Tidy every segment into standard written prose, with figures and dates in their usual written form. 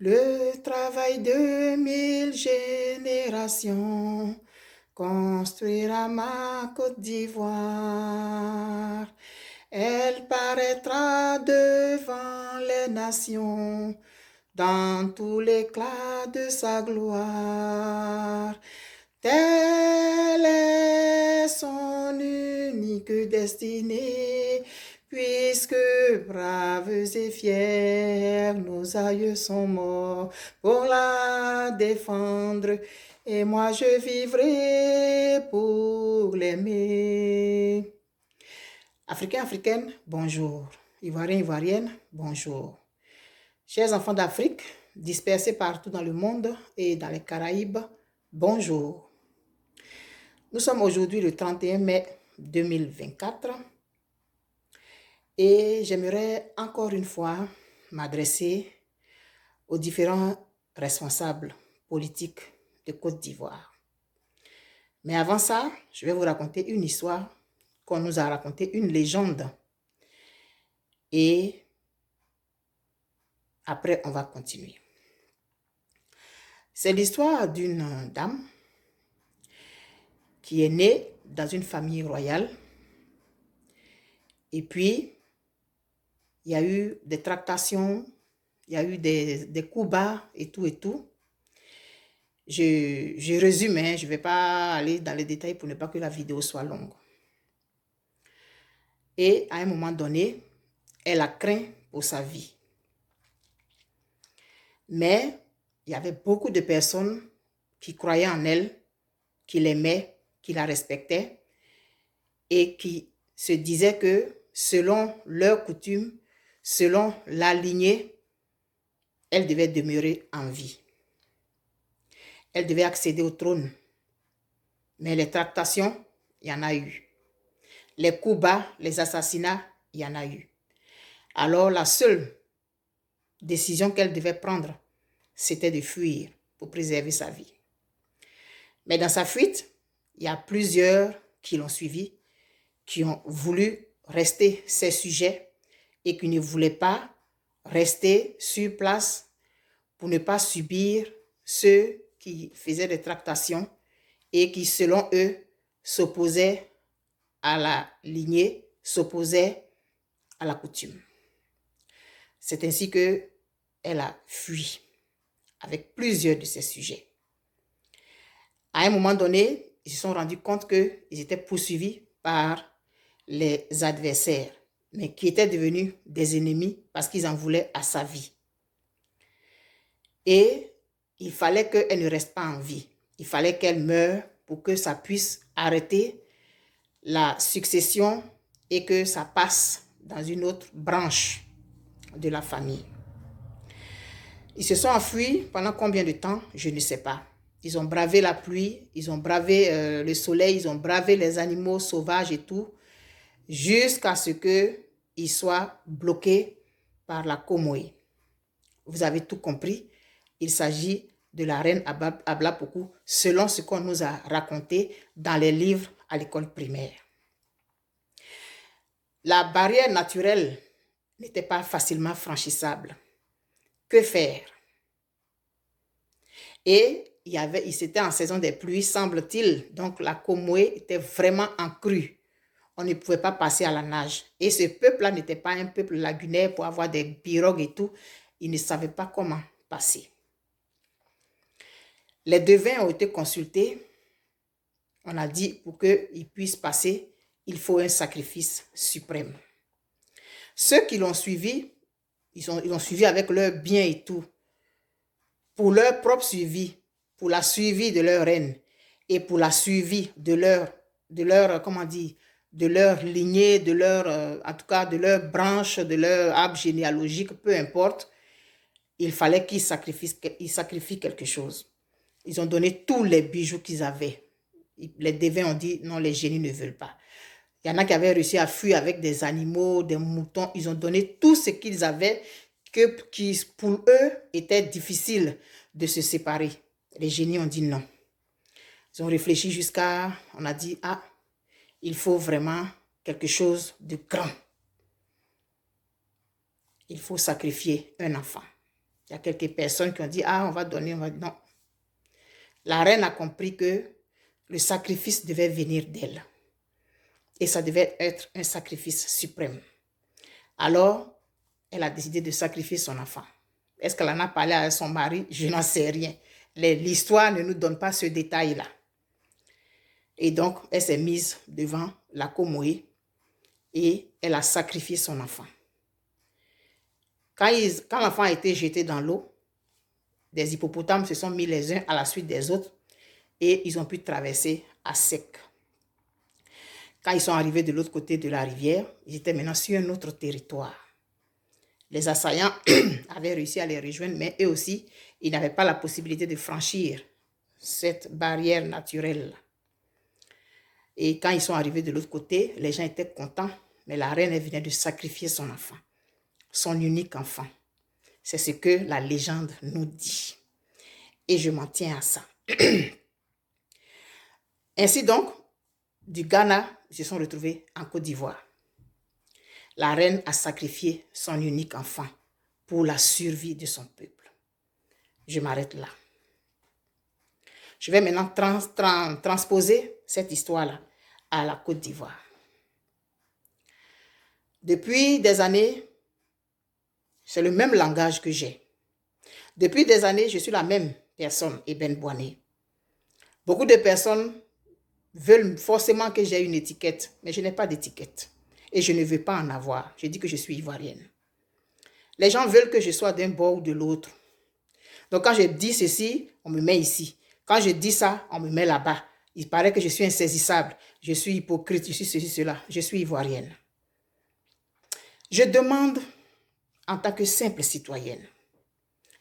Le travail de 1000 générations construira ma Côte d'Ivoire. Elle paraîtra devant les nations dans tout l'éclat de sa gloire. Telle est son unique destinée, puisque braves et fiers, nos aïeux sont morts pour la défendre, et moi je vivrai pour l'aimer. Africains, Africaines, bonjour. Ivoiriens, Ivoiriennes, bonjour. Chers enfants d'Afrique, dispersés partout dans le monde et dans les Caraïbes, bonjour. Nous sommes aujourd'hui le 31 mai 2024 et j'aimerais encore une fois m'adresser aux différents responsables politiques de Côte d'Ivoire. Mais avant ça, je vais vous raconter une histoire qu'on nous a racontée, une légende. Et après, on va continuer. C'est l'histoire d'une dame qui est née dans une famille royale. Et puis, il y a eu des tractations, il y a eu des coups bas et tout et tout. Je résume, je ne vais pas aller dans les détails pour ne pas que la vidéo soit longue. Et à un moment donné, elle a craint pour sa vie. Mais il y avait beaucoup de personnes qui croyaient en elle, qui l'aimaient, qui la respectaient et qui se disaient que selon leurs coutumes, selon la lignée, elle devait demeurer en vie. Elle devait accéder au trône. Mais les tractations, il y en a eu. Les coups bas, les assassinats, il y en a eu. Alors la seule décision qu'elle devait prendre, c'était de fuir pour préserver sa vie. Mais dans sa fuite, il y a plusieurs qui l'ont suivie, qui ont voulu rester ses sujets et qui ne voulaient pas rester sur place pour ne pas subir ceux qui faisaient des tractations et qui, selon eux, s'opposaient à la lignée, s'opposaient à la coutume. C'est ainsi qu'elle a fui avec plusieurs de ses sujets. À un moment donné, ils se sont rendus compte qu'ils étaient poursuivis par les adversaires, mais qui étaient devenus des ennemis parce qu'ils en voulaient à sa vie. Et il fallait qu'elle ne reste pas en vie. Il fallait qu'elle meure pour que ça puisse arrêter la succession et que ça passe dans une autre branche de la famille. Ils se sont enfuis pendant combien de temps? Je ne sais pas. Ils ont bravé la pluie, ils ont bravé le soleil, ils ont bravé les animaux sauvages et tout, jusqu'à ce qu'ils soient bloqués par la Comoé. Vous avez tout compris. Il s'agit de la reine Ablapoku, selon ce qu'on nous a raconté dans les livres à l'école primaire. La barrière naturelle n'était pas facilement franchissable. Que faire? Et c'était en saison des pluies, semble-t-il. Donc la Comoé était vraiment en crue. On ne pouvait pas passer à la nage. Et ce peuple-là n'était pas un peuple lagunaire pour avoir des pirogues et tout. Ils ne savaient pas comment passer. Les devins ont été consultés. On a dit pour qu'ils puissent passer, il faut un sacrifice suprême. Ceux qui l'ont suivi, ils l'ont suivi avec leur bien et tout. Pour leur propre suivi, pour la suivi de leur reine et pour la suivi de leur comment dire, de leur lignée, en tout cas de leur branche, de leur arbre généalogique, peu importe, il fallait qu'ils sacrifient quelque chose. Ils ont donné tous les bijoux qu'ils avaient. Les devins ont dit non, les génies ne veulent pas. Il y en a qui avaient réussi à fuir avec des animaux, des moutons. Ils ont donné tout ce qu'ils avaient qui pour eux était difficile de se séparer. Les génies ont dit non. Ils ont réfléchi on a dit, il faut vraiment quelque chose de grand. Il faut sacrifier un enfant. Il y a quelques personnes qui ont dit, ah, on va donner, non. La reine a compris que le sacrifice devait venir d'elle. Et ça devait être un sacrifice suprême. Alors, elle a décidé de sacrifier son enfant. Est-ce qu'elle en a parlé à son mari? Je n'en sais rien. L'histoire ne nous donne pas ce détail-là. Et donc, elle s'est mise devant la Komoé et elle a sacrifié son enfant. Quand l'enfant a été jeté dans l'eau, des hippopotames se sont mis les uns à la suite des autres et ils ont pu traverser à sec. Quand ils sont arrivés de l'autre côté de la rivière, ils étaient maintenant sur un autre territoire. Les assaillants avaient réussi à les rejoindre, mais eux aussi, ils n'avaient pas la possibilité de franchir cette barrière naturelle. Et quand ils sont arrivés de l'autre côté, les gens étaient contents, mais la reine venait de sacrifier son enfant, son unique enfant. C'est ce que la légende nous dit. Et je m'en tiens à ça. Ainsi donc, du Ghana, ils se sont retrouvés en Côte d'Ivoire. La reine a sacrifié son unique enfant pour la survie de son peuple. Je m'arrête là. Je vais maintenant transposer cette histoire-là à la Côte d'Ivoire. Depuis des années, c'est le même langage que j'ai. Depuis des années, je suis la même personne, Eben Boané. Beaucoup de personnes veulent forcément que j'ai une étiquette, mais je n'ai pas d'étiquette. Et je ne veux pas en avoir. Je dis que je suis ivoirienne. Les gens veulent que je sois d'un bord ou de l'autre. Donc quand je dis ceci, on me met ici. Quand je dis ça, on me met là-bas. Il paraît que je suis insaisissable. Je suis hypocrite, je suis ceci, cela. Je suis ivoirienne. Je demande en tant que simple citoyenne,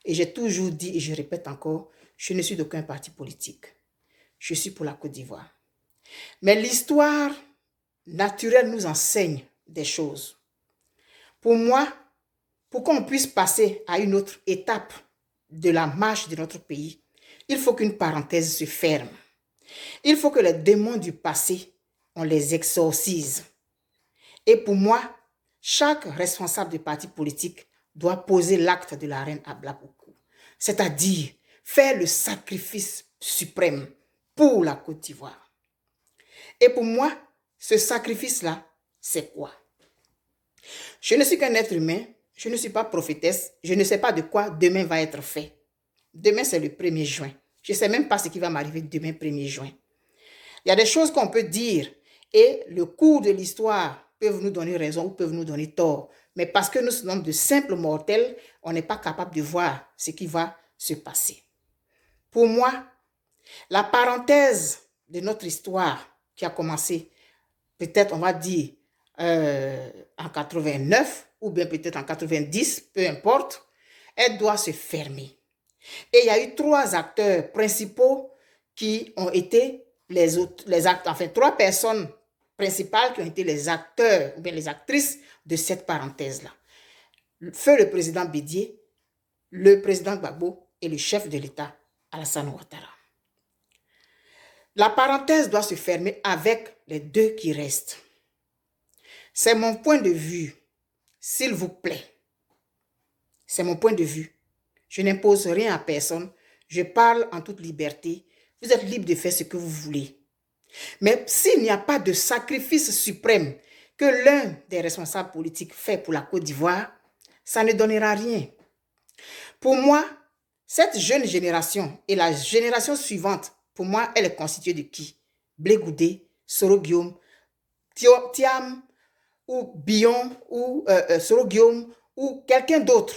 et j'ai toujours dit et je répète encore, je ne suis d'aucun parti politique. Je suis pour la Côte d'Ivoire. Mais l'histoire naturelle nous enseigne des choses. Pour moi, pour qu'on puisse passer à une autre étape de la marche de notre pays, il faut qu'une parenthèse se ferme. Il faut que les démons du passé, on les exorcise. Et pour moi, chaque responsable de parti politique doit poser l'acte de la reine Ablakoukou, c'est-à-dire faire le sacrifice suprême pour la Côte d'Ivoire. Et pour moi, ce sacrifice-là, c'est quoi? Je ne suis qu'un être humain, je ne suis pas prophétesse, je ne sais pas de quoi demain va être fait. Demain, c'est le 1er juin. Je ne sais même pas ce qui va m'arriver demain, 1er juin. Il y a des choses qu'on peut dire et le cours de l'histoire peuvent nous donner raison ou peuvent nous donner tort. Mais parce que nous sommes de simples mortels, on n'est pas capable de voir ce qui va se passer. Pour moi, la parenthèse de notre histoire qui a commencé, peut-être on va dire en 89 ou bien peut-être en 90, peu importe, elle doit se fermer. Et il y a eu 3 acteurs principaux qui ont été trois personnes principales qui ont été les acteurs ou bien les actrices de cette parenthèse-là. Feu le président Bédié, le président Gbagbo et le chef de l'État, Alassane Ouattara. La parenthèse doit se fermer avec les 2 qui restent. C'est mon point de vue, s'il vous plaît. C'est mon point de vue. Je n'impose rien à personne. Je parle en toute liberté. Vous êtes libre de faire ce que vous voulez. Mais s'il n'y a pas de sacrifice suprême que l'un des responsables politiques fait pour la Côte d'Ivoire, ça ne donnera rien. Pour moi, cette jeune génération et la génération suivante, pour moi, elle est constituée de qui? Blé Goudé, Soro Guillaume, Thiam, ou Bion, ou Soro Guillaume, ou quelqu'un d'autre.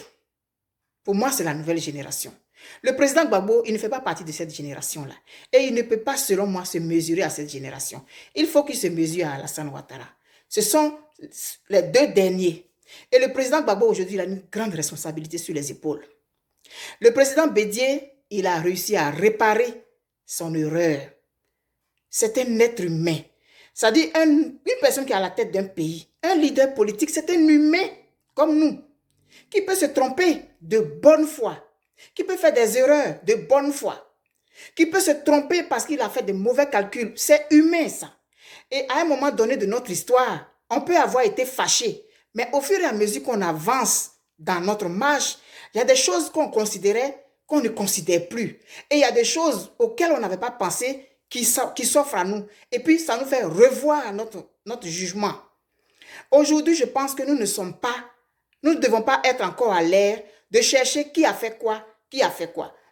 Pour moi, c'est la nouvelle génération. Le président Gbagbo, il ne fait pas partie de cette génération-là. Et il ne peut pas, selon moi, se mesurer à cette génération. Il faut qu'il se mesure à Alassane Ouattara. Ce sont les 2 derniers. Et le président Gbagbo, aujourd'hui, il a une grande responsabilité sur les épaules. Le président Bédié, il a réussi à réparer son erreur. C'est un être humain. C'est-à-dire une personne qui est à la tête d'un pays, un leader politique, c'est un humain comme nous, qui peut se tromper de bonne foi, qui peut faire des erreurs de bonne foi, qui peut se tromper parce qu'il a fait de mauvais calculs. C'est humain, ça. Et à un moment donné de notre histoire, on peut avoir été fâché, mais au fur et à mesure qu'on avance dans notre marche. Il y a des choses qu'on considérait, qu'on ne considère plus. Et il y a des choses auxquelles on n'avait pas pensé qui s'offrent à nous. Et puis, ça nous fait revoir notre jugement. Aujourd'hui, je pense que nous ne devons pas être encore à l'air de chercher qui a fait quoi.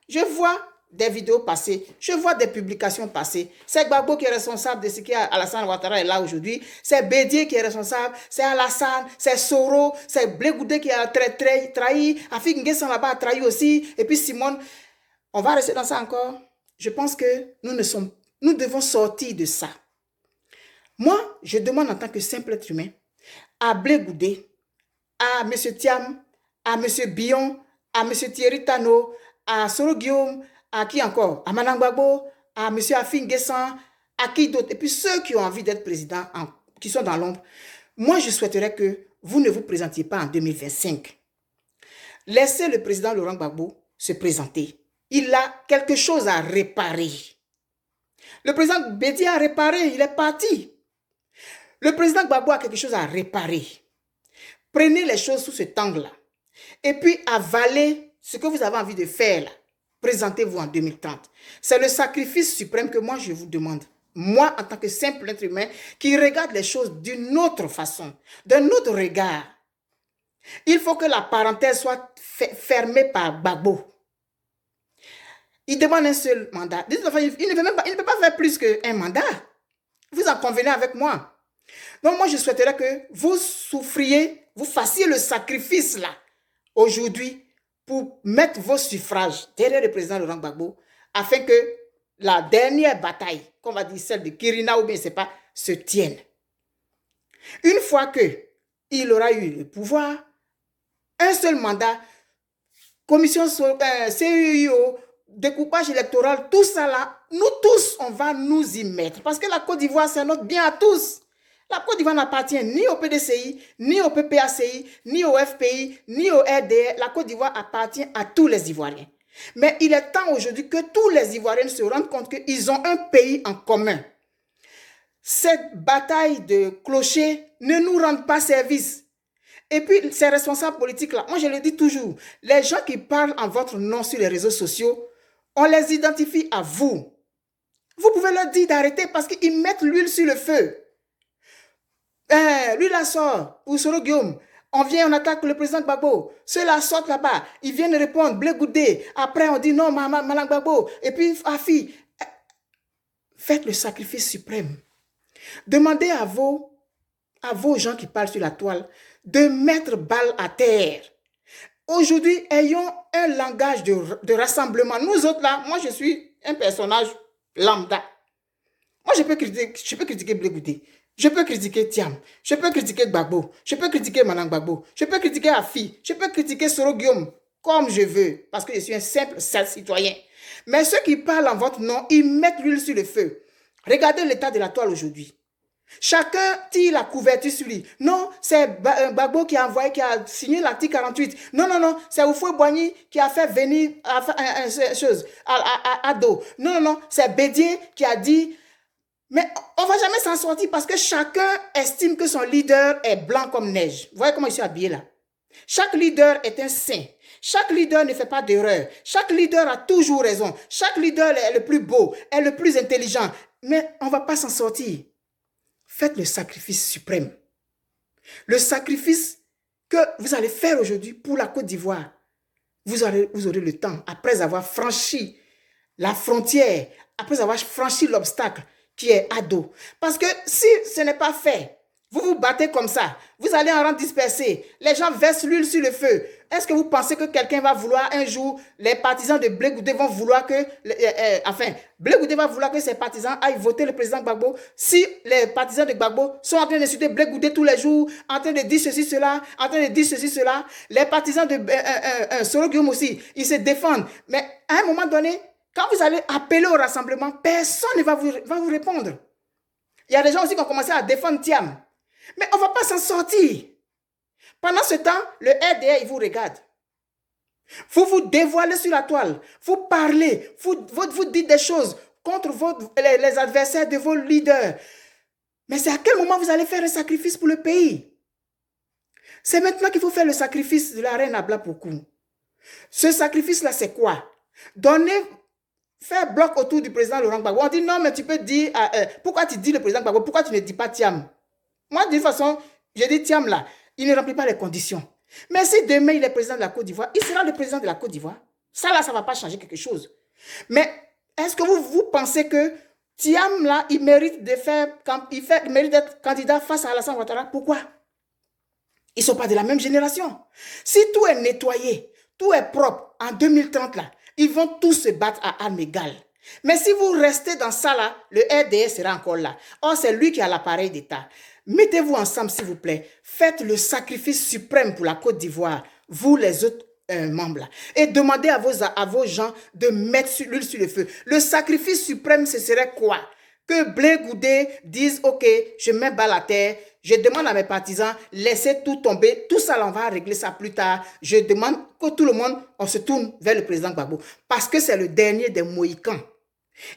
Je vois des vidéos passer, je vois des publications passer. C'est Gbagbo qui est responsable de ce qui Alassane Ouattara est là aujourd'hui. C'est Bédié qui est responsable, c'est Alassane, c'est Soro, c'est Blé Goudé qui a trahi, Afik N'Guessan là-bas a trahi aussi, et puis Simone. On va rester dans ça encore. Je pense que nous devons sortir de ça. Moi, je demande en tant que simple être humain à Blé Goudé, à M. Thiam, à M. Bion, à M. Thierry Tano, à Soro Guillaume, à qui encore? À Manan Gbagbo, à M. Afik N'Guessan, à qui d'autre? Et puis ceux qui ont envie d'être présidents, qui sont dans l'ombre, moi je souhaiterais que vous ne vous présentiez pas en 2025. Laissez le président Laurent Gbagbo se présenter. Il a quelque chose à réparer. Le président Bédié a réparé, il est parti. Le président Gbagbo a quelque chose à réparer. Prenez les choses sous cet angle-là. Et puis avalez ce que vous avez envie de faire là. Présentez-vous en 2030. C'est le sacrifice suprême que moi je vous demande. Moi, en tant que simple être humain, qui regarde les choses d'une autre façon, d'un autre regard. Il faut que la parenthèse soit fermée par Gbagbo. Il demande un seul mandat. Il ne peut pas faire plus qu'un mandat. Vous en convenez avec moi. Donc moi, je souhaiterais que vous souffriez, vous fassiez le sacrifice là, aujourd'hui, pour mettre vos suffrages derrière le président Laurent Gbagbo, afin que la dernière bataille, qu'on va dire celle de Kirina ou bien c'est pas, se tienne. Une fois qu'il aura eu le pouvoir, un seul mandat, commission CEIO, découpage électoral, tout ça là, nous tous, on va nous y mettre. Parce que la Côte d'Ivoire, c'est notre bien à tous. La Côte d'Ivoire n'appartient ni au PDCI, ni au PPACI, ni au FPI, ni au RDR. La Côte d'Ivoire appartient à tous les Ivoiriens. Mais il est temps aujourd'hui que tous les Ivoiriens se rendent compte qu'ils ont un pays en commun. Cette bataille de clochers ne nous rend pas service. Et puis, ces responsables politiques-là, moi je le dis toujours, les gens qui parlent en votre nom sur les réseaux sociaux, on les identifie à vous. Vous pouvez leur dire d'arrêter parce qu'ils mettent l'huile sur le feu. Lui là sort, ou Soro Guillaume, on vient, on attaque le président Gbagbo. Ceux-là sortent là-bas, ils viennent répondre, Blé Goudé. Après, on dit non, Manan Gbagbo. Et puis, Afi, faites le sacrifice suprême. Demandez à vos gens qui parlent sur la toile de mettre balle à terre. Aujourd'hui, ayons un langage de rassemblement. Nous autres là, moi je suis un personnage lambda. Moi je peux critiquer Blé Goudé. Je peux critiquer Thiam, je peux critiquer Gbagbo, je peux critiquer Manan Gbagbo, je peux critiquer Afi, je peux critiquer Soro Guillaume, comme je veux, parce que je suis un simple citoyen. Mais ceux qui parlent en votre nom, ils mettent l'huile sur le feu. Regardez l'état de la toile aujourd'hui. Chacun tire la couverture sur lui. Non, c'est Gbagbo qui a signé l'article 48. Non, c'est Houphouët-Boigny qui a fait venir Ado. Non, c'est Bédié qui a dit... Mais on ne va jamais s'en sortir parce que chacun estime que son leader est blanc comme neige. Vous voyez comment je suis habillé là? Chaque leader est un saint. Chaque leader ne fait pas d'erreur. Chaque leader a toujours raison. Chaque leader est le plus beau, est le plus intelligent. Mais on ne va pas s'en sortir. Faites le sacrifice suprême. Le sacrifice que vous allez faire aujourd'hui pour la Côte d'Ivoire. Vous aurez le temps, après avoir franchi la frontière, après avoir franchi l'obstacle, qui est Ado. Parce que si ce n'est pas fait, vous vous battez comme ça, vous allez en rang dispersé, les gens versent l'huile sur le feu. Est-ce que vous pensez que quelqu'un va vouloir un jour, les partisans de Blé Goudé vont vouloir que, Blé Goudé va vouloir que ses partisans aillent voter le président Gbagbo si les partisans de Gbagbo sont en train d'insulter Blé Goudé tous les jours, en train de dire ceci, cela, les partisans de Soro Guillaume aussi, ils se défendent. Mais à un moment donné, quand vous allez appeler au rassemblement, personne ne va vous répondre. Il y a des gens aussi qui ont commencé à défendre Thiam. Mais on ne va pas s'en sortir. Pendant ce temps, le RDR, il vous regarde. Vous vous dévoilez sur la toile. Vous parlez. Vous dites des choses contre les adversaires de vos leaders. Mais c'est à quel moment vous allez faire un sacrifice pour le pays? C'est maintenant qu'il faut faire le sacrifice de la reine Abla Pokou. Ce sacrifice-là, c'est quoi? Donner, faire bloc autour du président Laurent Gbagbo. On dit non, mais tu peux dire, pourquoi tu dis le président Gbagbo? Pourquoi tu ne dis pas Thiam? Moi, de toute façon, je dis Thiam là, il ne remplit pas les conditions. Mais si demain il est président de la Côte d'Ivoire, il sera le président de la Côte d'Ivoire. Ça là, ça ne va pas changer quelque chose. Mais est-ce que vous pensez que Thiam là, il mérite d'être candidat face à Alassane Ouattara? Pourquoi? Ils ne sont pas de la même génération. Si tout est nettoyé, tout est propre, en 2030 là, ils vont tous se battre à armes égales. Mais si vous restez dans ça là, le RDS sera encore là. Or, c'est lui qui a l'appareil d'État. Mettez-vous ensemble, s'il vous plaît. Faites le sacrifice suprême pour la Côte d'Ivoire, vous les autres membres là. Et demandez à vos gens de mettre l'huile sur le feu. Le sacrifice suprême, ce serait quoi? Que Blé Goudé dise, ok, je mets bas la terre, je demande à mes partisans, laissez tout tomber, tout ça, on va régler ça plus tard. Je demande que tout le monde, on se tourne vers le président Gbagbo. Parce que c'est le dernier des Mohicans.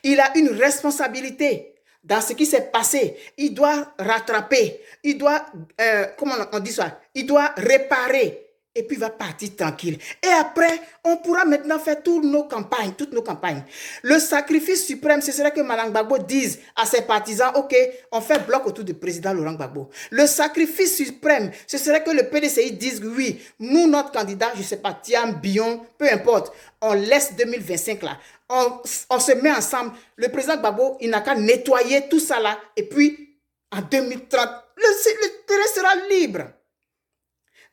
Il a une responsabilité dans ce qui s'est passé. Il doit rattraper, il doit, comment on dit ça? Il doit réparer. Et puis il va partir tranquille. Et après, on pourra maintenant faire toutes nos campagnes. Le sacrifice suprême, ce serait que Mme Gbagbo dise à ses partisans, ok, on fait bloc autour du président Laurent Gbagbo. Le sacrifice suprême, ce serait que le PDCI dise, oui, nous, notre candidat, je ne sais pas, Thiam, Bion, peu importe, on laisse 2025 là. On se met ensemble. Le président Gbagbo, il n'a qu'à nettoyer tout ça là. Et puis, en 2030, le terrain sera libre.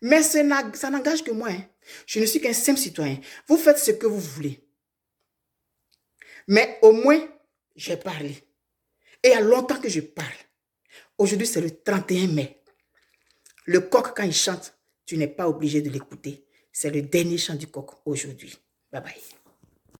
Mais ça n'engage que moi. Hein. Je ne suis qu'un simple citoyen. Vous faites ce que vous voulez. Mais au moins, j'ai parlé. Et il y a longtemps que je parle. Aujourd'hui, c'est le 31 mai. Le coq, quand il chante, tu n'es pas obligé de l'écouter. C'est le dernier chant du coq aujourd'hui. Bye bye.